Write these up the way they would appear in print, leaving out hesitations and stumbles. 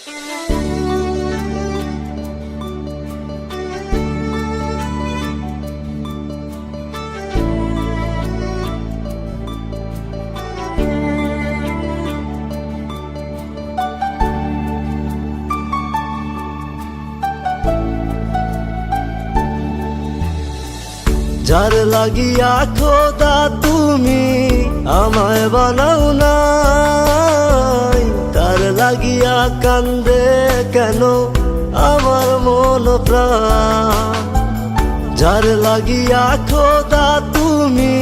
যার লাগিয়া খোদা তুমি আমায় বানাও নাই, তার লাগিয়া কান্দে কেন আমার মন প্রাণ। যার লাগিয়া খোদা তুমি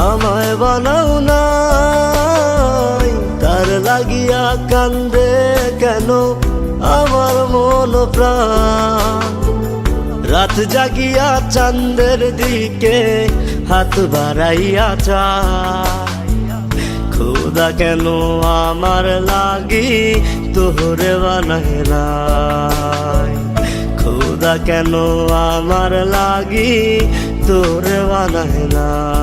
আমায় বানাও নাই, তার লাগিয়া কান্দে কেন আমার মন প্রাণ। রাত জাগিয়া চাঁদের দিকে হাত বাড়াইয়া চায়, খোদা কেন আমার লাগি তোরে বানাইলাই, খোদা কেন আমার লাগি তোরে বানাইলাই।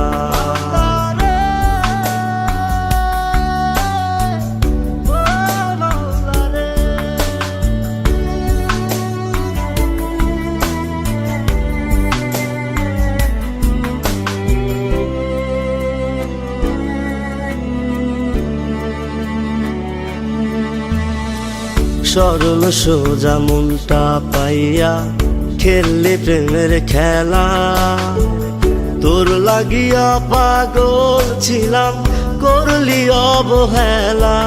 সরল সোজা মনটা পাইয়া খেললে প্রেমের খেলা, তোর লাগিয়া পাগল ছিলাম করলি অবহেলা।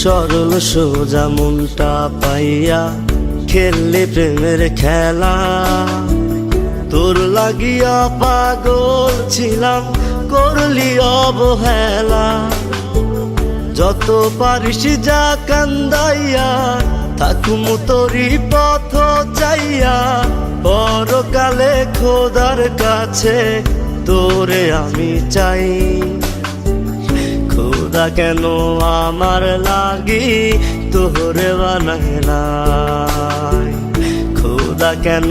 সরল সোজা মনটা পাইয়া খেললে প্রেমের খেলা, তোর লাগিয়া পাগল ছিলাম করলি অবহেলা। যত পারিস যা কান্দাইয়া থাকুম তোরি পথ চাইয়া, পরকালে খোদার কাছে তোরে আমি চাই। খোদা কেন আমার লাগি তোরে বানাইলাই, খোদা কেন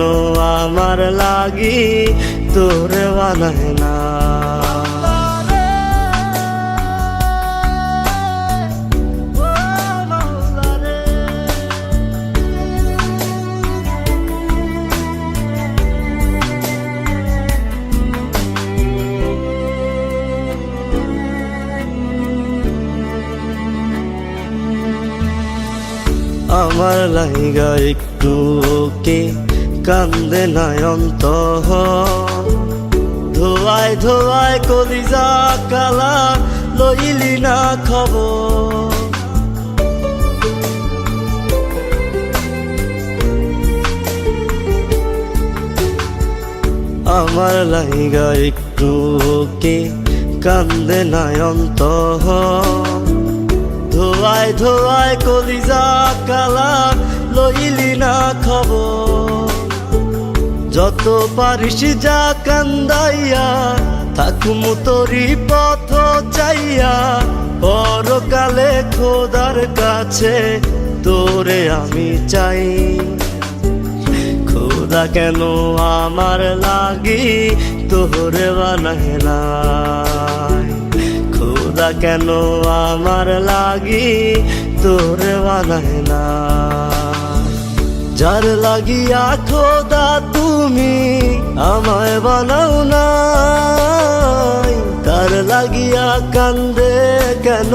আমার লাগি তোরে বানাইলাই। আমার লাইগা একটু কে কান্দে নয়ন্ত, ধোয়ায় ধোয়ায় কলিজা কালা লইলি না খবর। আমার লাইগা একটু কে কান্দে নয়ন্ত, ধোয়ায় ধোয়ায় কলিজা কালা লইলি না খবর। যত পারিস যা কান্দাইয়া থাকুম তোরি পথ চাইয়া, পরকালে খোদার কাছে তোরে আমি চাই। খোদা কেন আমার লাগি তোরে বানাইলাই, খোদা কেন আমার লাগি তোরে বানাইলাই। যার লাগিয়া খোদা তুমি আমায় বানাও নাই, তার লাগিয়া কান্দে কেন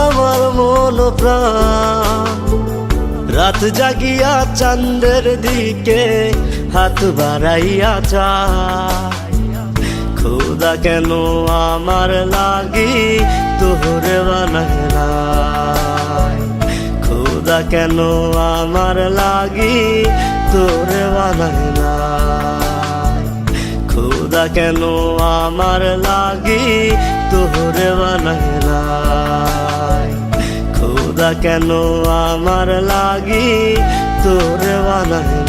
আমার মন প্রাণ। রাত জাগিয়া চাঁদের দিকে হাত বাড়াইয়া চায়, খোদা কেন আমার লাগি তোরে বানাইলাই, খোদা কেন আমার লাগি তোরে বানাইলাই, খোদা কেন আমার লাগি তোরে বানাইলাই, খোদা কেন আমার লাগি তোরে বানাইলাই।